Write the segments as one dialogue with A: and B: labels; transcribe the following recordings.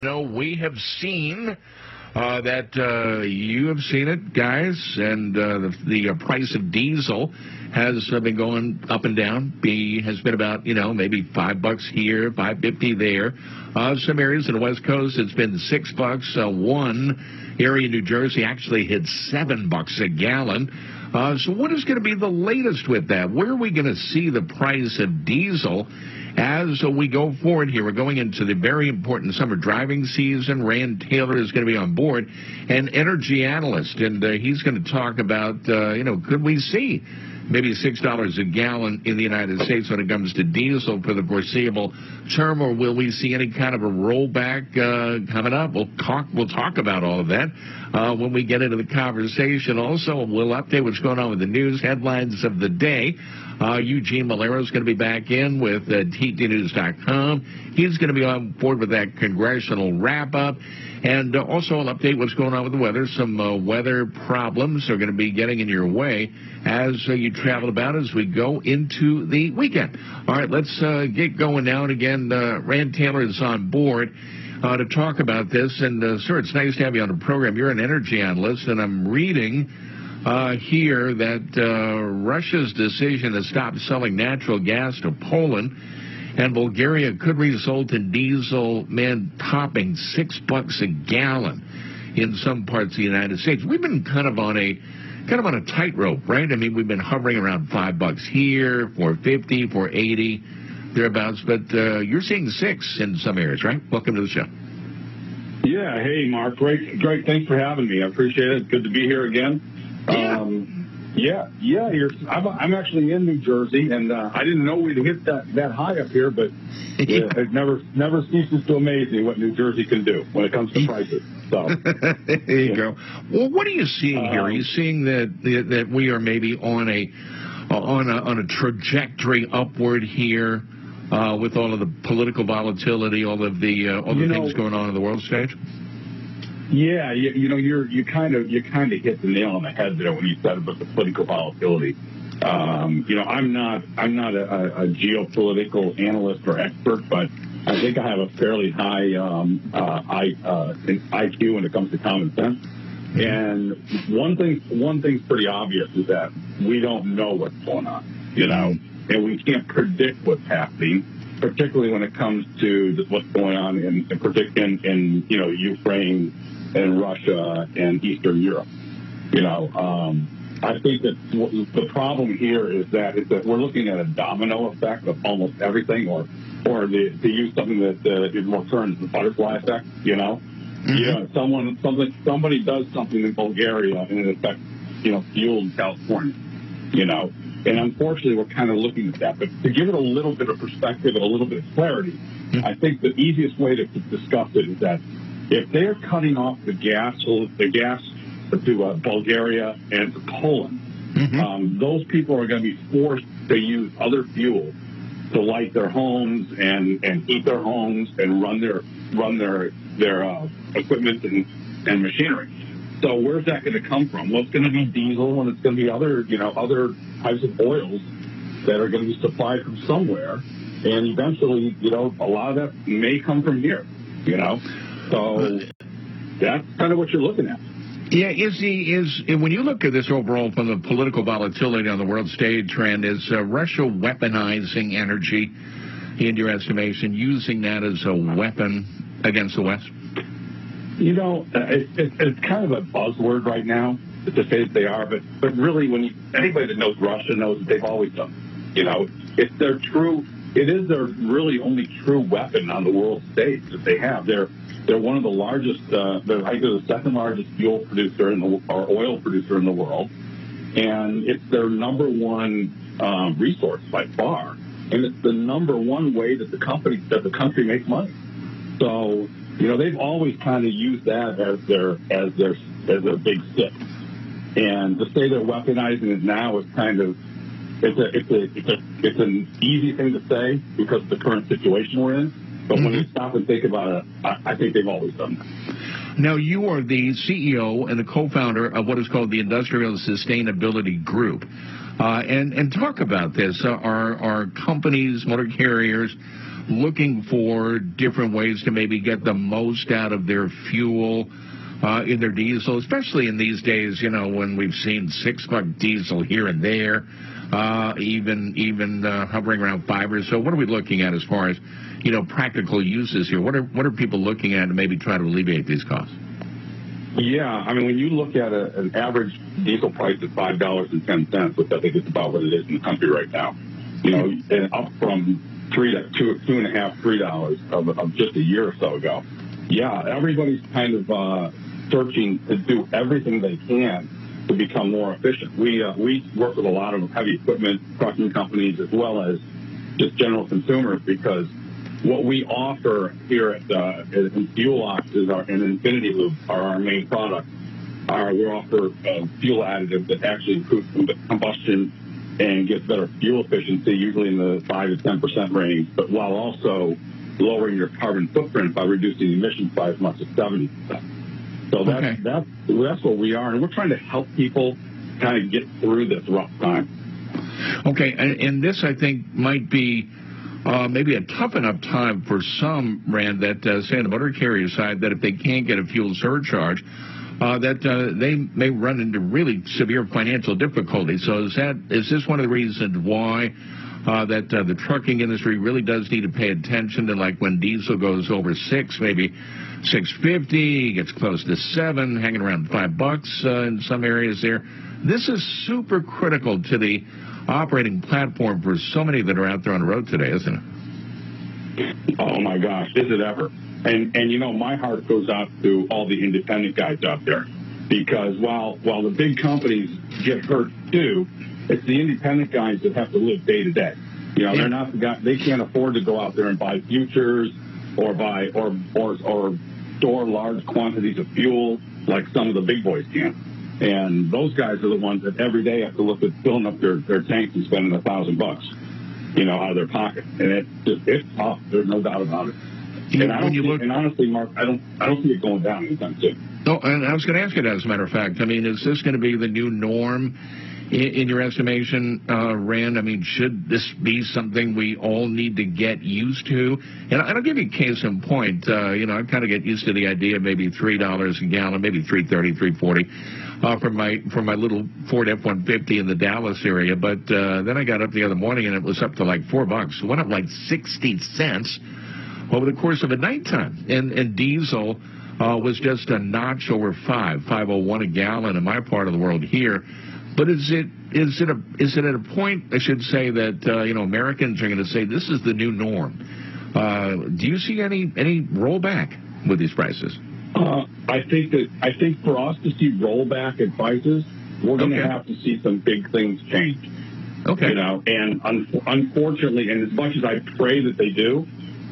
A: No, we have seen that you have seen it, guys, and the price of diesel has been going up and down. Has been about, maybe $5 here, $5.50 there. Some areas in the West Coast, it's been $6. One area in New Jersey actually hit $7 a gallon. So what is going to be the latest with that? Where are we going to see the price of diesel as we go forward here? We're going into the very important summer driving season. Rand Taylor is going to be on board, an energy analyst, and he's going to talk about, could we see maybe $6 a gallon in the United States when it comes to diesel for the foreseeable term, or will we see any kind of a rollback coming up? We'll talk about all of that when we get into the conversation. Also, we'll update what's going on with the news headlines of the day. Eugene Malero is going to be back in with TTNews.com. He's going to be on board with that congressional wrap-up. And also I'll update what's going on with the weather. Some weather problems are going to be getting in your way as you travel about as we go into the weekend. All right, let's get going now. And again, Rand Taylor is on board to talk about this. And, sir, it's nice to have you on the program. You're an energy analyst, and I'm reading here that Russia's decision to stop selling natural gas to Poland and Bulgaria could result in diesel topping $6 a gallon in some parts of the United States. We've been kind of on a tightrope, right? I mean, we've been hovering around $5 here, $4.50, $4.80, thereabouts. But you're seeing $6 in some areas, right? Welcome to the show.
B: Yeah. Hey, Mark. Great. Thanks for having me. I appreciate it. Good to be here again. I'm actually in New Jersey, and I didn't know we'd hit that high up here, but it never ceases to amaze me what New Jersey can do when it comes to prices. So
A: there you go. Well, what are you seeing here? Are you seeing that we are maybe on a trajectory upward here with all of the political volatility, all the things going on in the world stage?
B: Yeah, you kind of hit the nail on the head there when you said about the political volatility. I'm not a geopolitical analyst or expert, but I think I have a fairly high IQ when it comes to common sense. And one thing's pretty obvious is that we don't know what's going on, and we can't predict what's happening, particularly when it comes to what's going on in Ukraine and Russia and Eastern Europe. I think that the problem here is that we're looking at a domino effect of almost everything, or to use something that is more current, the butterfly effect. Somebody does something in Bulgaria and it affects fuel in California. And unfortunately, we're kind of looking at that. But to give it a little bit of perspective and a little bit of clarity, I think the easiest way to discuss it is that if they're cutting off the gas to Bulgaria and to Poland, those people are going to be forced to use other fuel to light their homes and heat their homes and run their equipment and machinery. So where's that going to come from? Well, it's going to be diesel, and it's going to be other types of oils that are going to be supplied from somewhere, and eventually, a lot of that may come from here. So that's kind of what you're looking at.
A: Yeah, when you look at this overall from the political volatility on the world stage, Rand, is Russia weaponizing energy, in your estimation, using that as a weapon against the West?
B: It's kind of a buzzword right now to say that they are, but really, anybody that knows Russia knows that they've always done. It is their really only true weapon on the world stage that they have. They're one of the largest, they're either the second largest fuel producer or oil producer in the world, and it's their number one resource by far, and it's the number one way that the country makes money. So they've always kind of used that as their big stick, and to say they're weaponizing it now is kind of it's an easy thing to say because of the current situation we're in. But when you stop and think about it, I think they've always done that.
A: Now, you are the CEO and the co-founder of what is called the Industrial Sustainability Group. And talk about this. Are companies, motor carriers, looking for different ways to maybe get the most out of their fuel in their diesel, especially in these days, you know, when we've seen $6 diesel here and there, even hovering around $5 or so. What are we looking at as far as, you know, practical uses here? What are people looking at to maybe try to alleviate these costs?
B: Yeah, I mean, when you look at an average diesel price of $5.10, which I think is about what it is in the country right now, you know, and up from $2.5, $3 of just a year or so ago. Yeah, everybody's kind of searching to do everything they can to become more efficient. We work with a lot of heavy equipment trucking companies as well as just general consumers, because what we offer here at Fuel Ox is and Infinity Loop are our main products. We offer fuel additive that actually improves combustion and gets better fuel efficiency, usually in the 5 to 10% range, but while also lowering your carbon footprint by reducing emissions by as much as 70%. So that's what we are, and we're trying to help people kind of get through this rough time.
A: Okay, and this, I think, might be maybe a tough enough time for some, Rand, that say on the motor carrier side, that if they can't get a fuel surcharge, that they may run into really severe financial difficulty. So is this one of the reasons why that the trucking industry really does need to pay attention to, like, when diesel goes over $6, maybe $6.50, gets close to $7, hanging around $5 in some areas there? This is super critical to the operating platform for so many that are out there on the road today, isn't it?
B: Oh my gosh, is it ever? And you know, my heart goes out to all the independent guys out there, because while the big companies get hurt too, it's the independent guys that have to live day to day. You know, they're not the guys, they can't afford to go out there and buy futures or store large quantities of fuel like some of the big boys can. And those guys are the ones that every day have to look at filling up their tanks and spending $1,000, you know, out of their pocket. And it's tough. There's no doubt about it. And honestly, Mark, I don't see it going down anytime soon.
A: Oh, and I was going to ask you that, as a matter of fact. I mean, is this going to be the new norm in your estimation, Rand? I mean, should this be something we all need to get used to? And I'll give you a case in point. You know, I kind of get used to the idea of maybe $3 a gallon, maybe $3.30, $3.40 for my little Ford F-150 in the Dallas area. But then I got up the other morning and it was up to like $4. It went up like 60 cents over the course of a nighttime. And diesel was just a notch over $5.01 a gallon in my part of the world here. But is it at a point, I should say, that you know, Americans are going to say this is the new norm? Do you see any rollback with these prices?
B: I think for us to see rollback in prices, we're going to have to see some big things change. Okay. You know, and unfortunately, and as much as I pray that they do,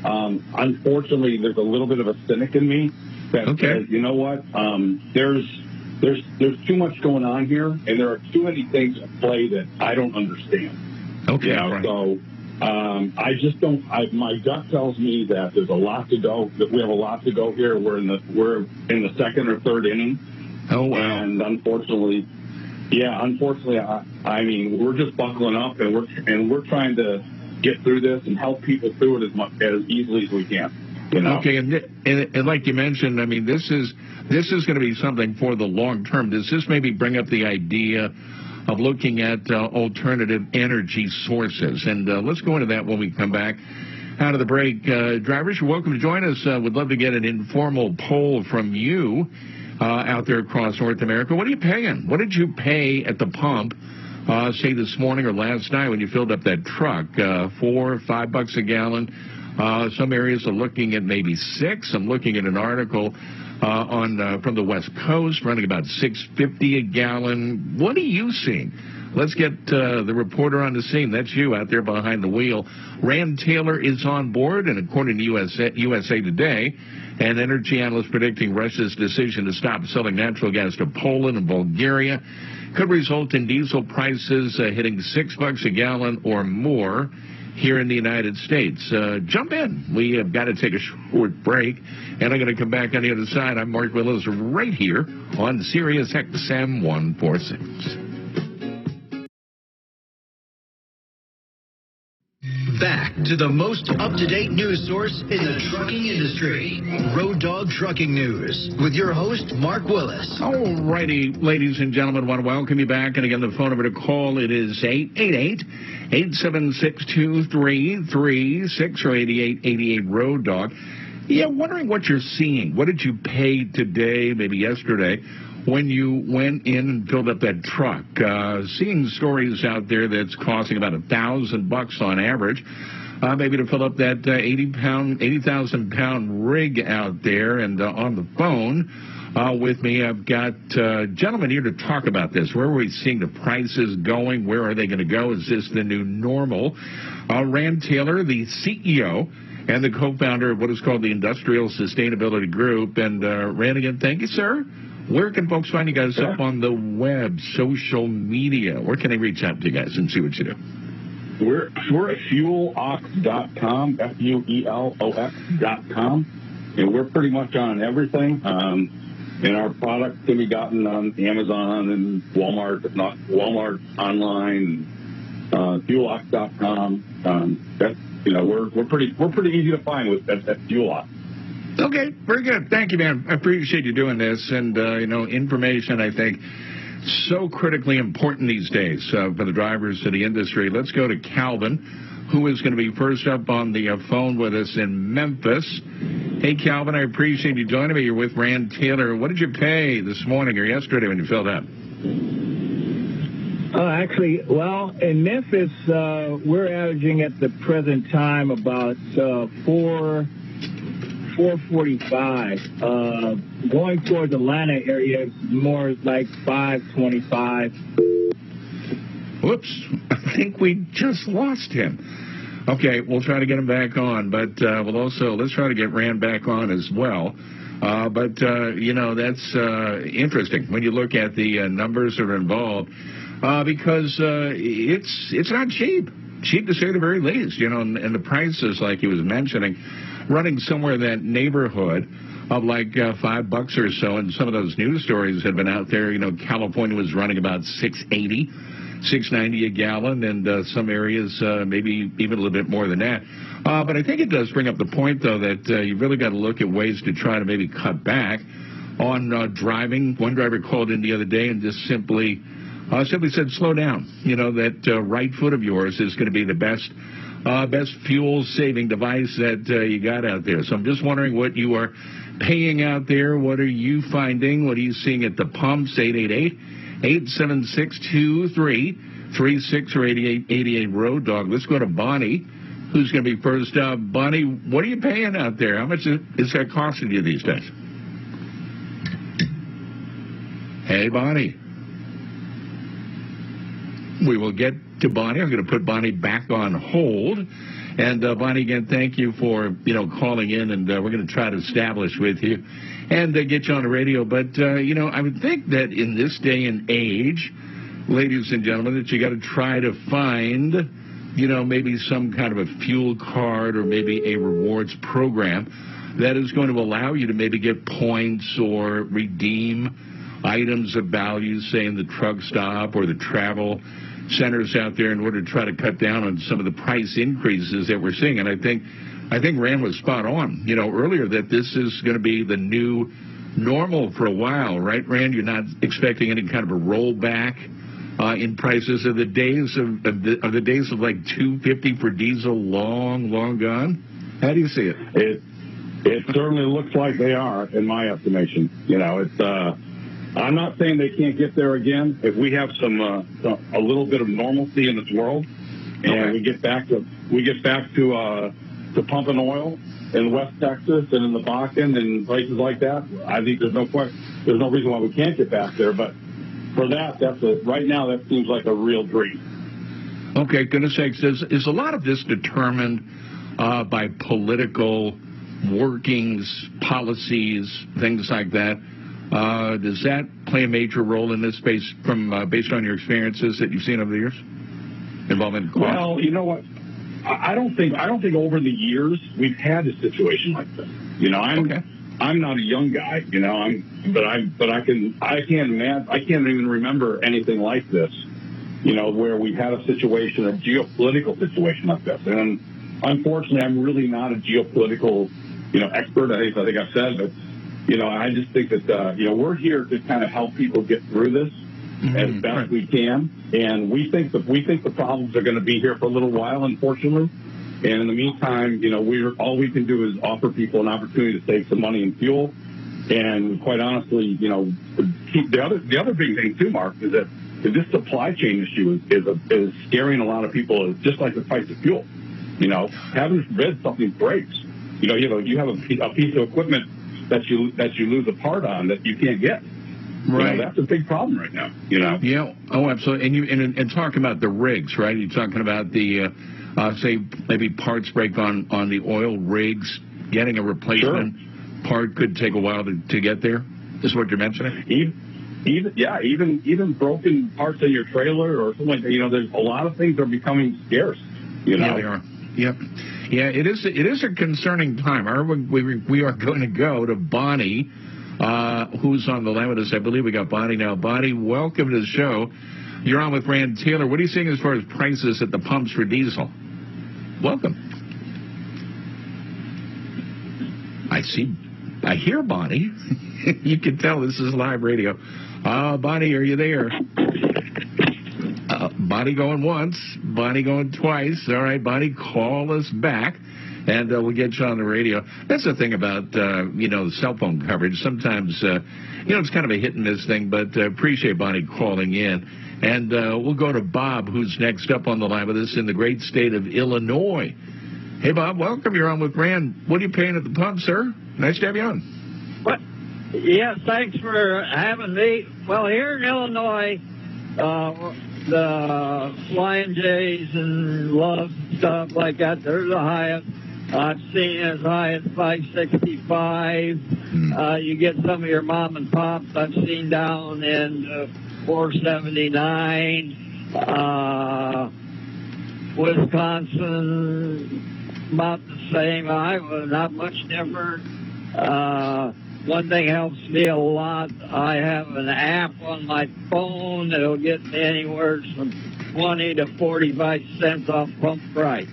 B: unfortunately, there's a little bit of a cynic in me that says, you know what, there's too much going on here, and there are too many things at play that I don't understand. Okay. You know, right. So I just don't. My gut tells me that there's a lot to go. That we have a lot to go here. We're in the second or third inning. Oh wow! And unfortunately, I mean, we're just buckling up, and we're trying to get through this and help people through it as easily as we can. You know? Okay, and like you mentioned, I mean, this is going to be something for the long term. Does this maybe bring up the idea of looking at alternative energy sources? And let's go into that when we come back out of the break. Drivers, you're welcome to join us. We'd love to get an informal poll from you out there across North America. What are you paying? What did you pay at the pump, say this morning or last night when you filled up that truck? $4 or $5 a gallon. Some areas are looking at maybe $6. I'm looking at an article from the West Coast running about $6.50 a gallon. What are you seeing? Let's get the reporter on the scene. That's you out there behind the wheel. Rand Taylor is on board, and according to USA Today, an energy analyst predicting Russia's decision to stop selling natural gas to Poland and Bulgaria could result in diesel prices hitting $6 a gallon or more here in the United States. Jump in. We have got to take a short break, and I'm going to come back on the other side. I'm Mark Willis right here on Sirius XM 146.
C: back to the most up-to-date news source in the trucking industry. Road Dog Trucking News with your host, Mark Willis.
A: All righty, ladies and gentlemen, I want to welcome you back. And again, the phone number to call, it is 888-876-2336 or 8888 Road Dog. Yeah, wondering what you're seeing. What did you pay today, maybe yesterday, when you went in and filled up that truck? Seeing stories out there that's costing about $1,000 on average, maybe to fill up that 80,000-pound rig out there. And on the phone with me, I've got a gentleman here to talk about this. Where are we seeing the prices going? Where are they going to go? Is this the new normal? Rand Taylor, the CEO and the co-founder of what is called the Industrial Sustainability Group. And Rand, again, thank you, sir. Where can folks find you guys up on the web, social media? Where can they reach out to you guys and see what you do?
B: We're at fuelox.com, FUELOX.com, and we're pretty much on everything. And our product can be gotten on Amazon and Walmart, if not Walmart online, fuelox.com. We're pretty easy to find with at FuelOx.
A: Okay, very good. Thank you, man. I appreciate you doing this. And, information, I think, so critically important these days for the drivers of the industry. Let's go to Calvin, who is going to be first up on the phone with us in Memphis. Hey, Calvin, I appreciate you joining me. You're with Rand Taylor. What did you pay this morning or yesterday when you filled up?
D: In Memphis, we're averaging at the present time about $4.45. Going towards Atlanta area, it's more like $5.25.
A: Whoops, I think we just lost him. Okay, we'll try to get him back on, but let's try to get Rand back on as well. That's interesting when you look at the numbers that are involved, because it's not cheap to say the very least, and the prices, like he was mentioning, running somewhere in that neighborhood of like $5 or so. And some of those news stories have been out there. California was running about $6.80, $6.90 a gallon, and some areas maybe even a little bit more than that. But I think it does bring up the point, though, that you've really got to look at ways to try to maybe cut back on driving. One driver called in the other day and just simply said, slow down. That right foot of yours is going to be the best fuel-saving device that you got out there. So I'm just wondering what you are paying out there. What are you finding? What are you seeing at the pumps? 888-876-2336 or 8888 Road Dog. Let's go to Bonnie, who's going to be first up. Bonnie, what are you paying out there? How much is that costing you these days? Hey, Bonnie. We will get to Bonnie. I'm going to put Bonnie back on hold. And Bonnie, again, thank you for, calling in, and we're going to try to establish with you and get you on the radio. But, I would think that in this day and age, ladies and gentlemen, that you got to try to find, maybe some kind of a fuel card or maybe a rewards program that is going to allow you to maybe get points or redeem items of value, say in the truck stop or the travel centers out there, in order to try to cut down on some of the price increases that we're seeing. And I think Rand was spot on, earlier, that this is going to be the new normal for a while, right, Rand? You're not expecting any kind of a rollback in prices. Are the days of like $2.50 for diesel long gone? How do you see it?
B: It certainly looks like they are, in my estimation. I'm not saying they can't get there again. If we have a little bit of normalcy in this world, and we get back to pumping oil in West Texas and in the Bakken and places like that, I think there's no reason why we can't get back there. But for that, right now that seems like a real dream.
A: Okay, goodness sakes, is a lot of this determined by political workings, policies, things like that? Does that play a major role in this space based on your experiences that you've seen over the years involving cost?
B: Well, you know what? I don't think over the years we've had a situation like this. I'm not a young guy, I can't even remember anything like this, where we had a geopolitical situation like this. And unfortunately, I'm really not a geopolitical, expert. I think I've said, but, I just think that, we're here to kind of help people get through this as best we can. And we think the problems are going to be here for a little while, unfortunately. And in the meantime, all we can do is offer people an opportunity to save some money in fuel. And quite honestly, the other big thing too, Mark, is that this supply chain issue is scaring a lot of people, just like the price of fuel. Heaven forbid something breaks. You have a piece of equipment that you lose a part on that you can't get.
A: Right.
B: That's a big problem right now.
A: Yeah. Oh, absolutely. And talking about the rigs, right? You're talking about the say maybe parts break on the oil rigs, getting a replacement part could take a while to get there. Is what you're mentioning? Even broken parts of your trailer or something like that. There's a lot of things are becoming scarce. Yeah, they are. Yep. Yeah, it is a concerning time. We are going to go to Bonnie, who's on the line with us. I believe we got Bonnie now. Bonnie, welcome to the show. You're on with Rand Taylor. What are you seeing as far as prices at the pumps for diesel? Welcome. I hear Bonnie. You can tell this is live radio. Bonnie, are you there? Bonnie going once, Bonnie going twice. All right, Bonnie, call us back, and we'll get you on the radio. That's the thing about, cell phone coverage. Sometimes, it's kind of a hit and miss thing, but appreciate Bonnie calling in. And we'll go to Bob, who's next up on the line with us in the great state of Illinois. Hey, Bob, welcome. You're on with Rand. What are you paying at the pump, sir? Nice to have you on.
E: What? Yeah, thanks for having me. Well, here in Illinois, the Flying J's and Love stuff like that, they're the highest. I've seen as high as 565. You get some of your mom and pops I've seen down in 479. Wisconsin, about the same. Iowa, not much different. One thing helps me a lot. I have an app on my phone that'll get me anywhere from 20 to 45 cents off pump price,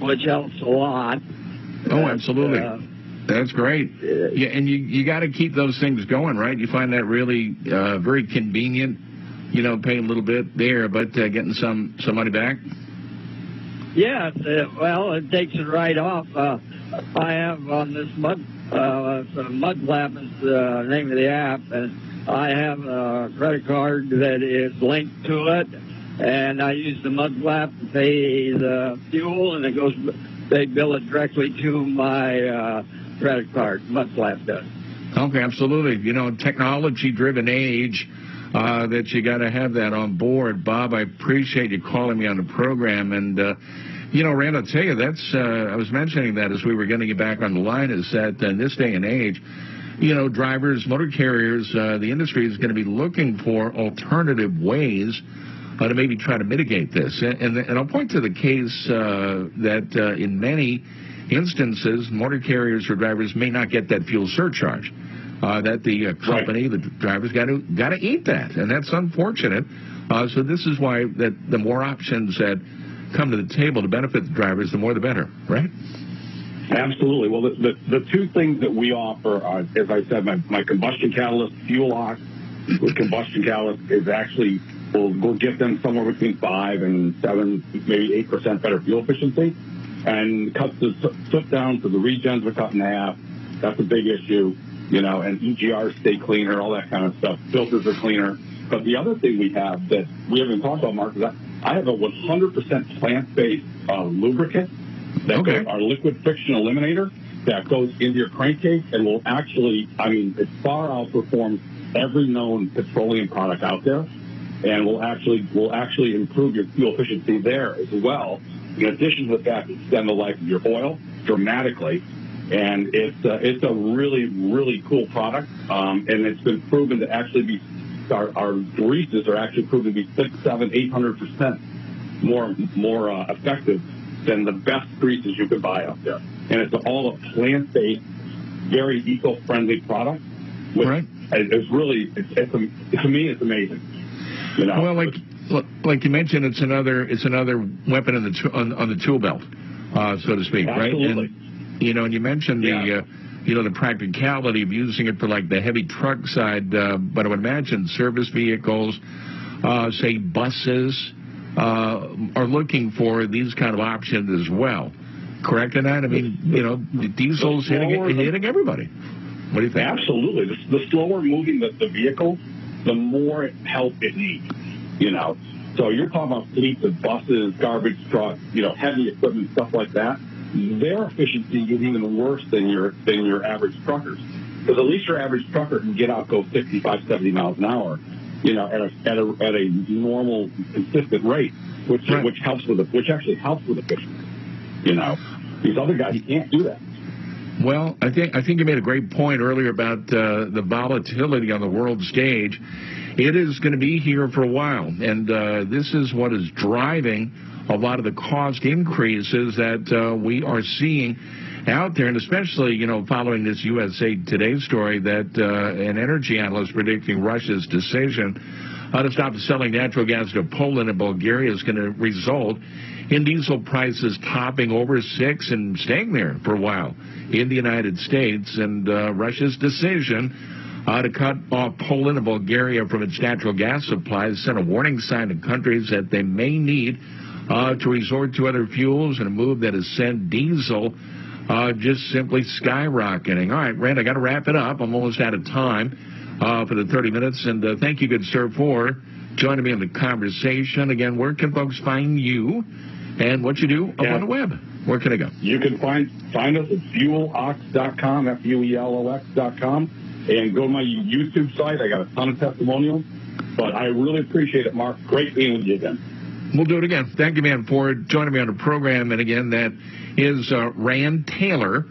E: which helps a lot.
A: Oh, absolutely. That's great. Yeah, and you got to keep those things going, right? You find that really very convenient, paying a little bit there, but getting some money back?
E: Yeah, it takes it right off. I have on this Mudflap is the name of the app, and I have a credit card that is linked to it, and I use the Mudflap to pay the fuel, and they bill it directly to my credit card. Mudflap does. Okay,
A: absolutely. Technology-driven age. That you got to have that on board. Bob, I appreciate you calling me on the program. And, Rand, I'll tell you, I was mentioning that as we were getting you back on the line, is that in this day and age, drivers, motor carriers, the industry is going to be looking for alternative ways to maybe try to mitigate this. And I'll point to the case that in many instances, motor carriers or drivers may not get that fuel surcharge. That the company, the drivers got to eat that, and that's unfortunate. So this is why that the more options that come to the table to benefit the drivers, the more the better, right?
B: Absolutely. Well, the two things that we offer are, as I said, my combustion catalyst fuel ox with combustion catalyst is actually we'll get them somewhere between 5 and 7, maybe 8% better fuel efficiency, and cuts the soot down, so the regens are cut in half. That's a big issue. And EGRs stay cleaner, all that kind of stuff. Filters are cleaner. But the other thing we have that we haven't talked about, Mark, is I have a 100% plant-based lubricant, our liquid friction eliminator, that goes into your crankcase and will actually, it far outperforms every known petroleum product out there, and will actually improve your fuel efficiency there as well. In addition to the fact that extend the life of your oil dramatically. And it's a really, really cool product, and it's been proven to actually be, our greases are actually proven to be 600, 700, 800% more effective than the best greases you could buy out there. And it's all a plant-based, very eco-friendly product. Which
A: right.
B: It's really, to me, it's amazing.
A: Well, like you mentioned, it's another weapon in the on the tool belt, so to speak,
B: Absolutely.
A: right? And and you mentioned the practicality of using it for like the heavy truck side, but I would imagine service vehicles, say buses, are looking for these kind of options as well. Correct in that? I mean, diesel's hitting everybody. What do you think?
B: Absolutely. The slower moving the vehicle, the more help it needs. So you're talking about fleets of buses, garbage trucks, heavy equipment, stuff like that. Their efficiency is even worse than your average truckers, because at least your average trucker can get out, go 65, 70 miles an hour, at a normal, consistent rate, which actually helps with efficiency. These other guys can't do that.
A: Well, I think you made a great point earlier about the volatility on the world stage. It is going to be here for a while, and this is what is driving a lot of the cost increases that we are seeing out there, and especially, following this USA Today story that an energy analyst predicting Russia's decision to stop selling natural gas to Poland and Bulgaria is going to result in diesel prices topping over $6 and staying there for a while in the United States. And Russia's decision to cut off Poland and Bulgaria from its natural gas supplies sent a warning sign to countries that they may need to resort to other fuels, and a move that has sent diesel just simply skyrocketing. All right, Rand, I got to wrap it up. I'm almost out of time for the 30 minutes. And thank you, good sir, for joining me in the conversation. Again, where can folks find you and what you do up on the web? Where can I go?
B: You can find us at fuelox.com, FUELOX.com, and go to my YouTube site. I got a ton of testimonials. But I really appreciate it, Mark. Great being with you again.
A: We'll do it again. Thank you, man, for joining me on the program. And again, that is Rand Taylor.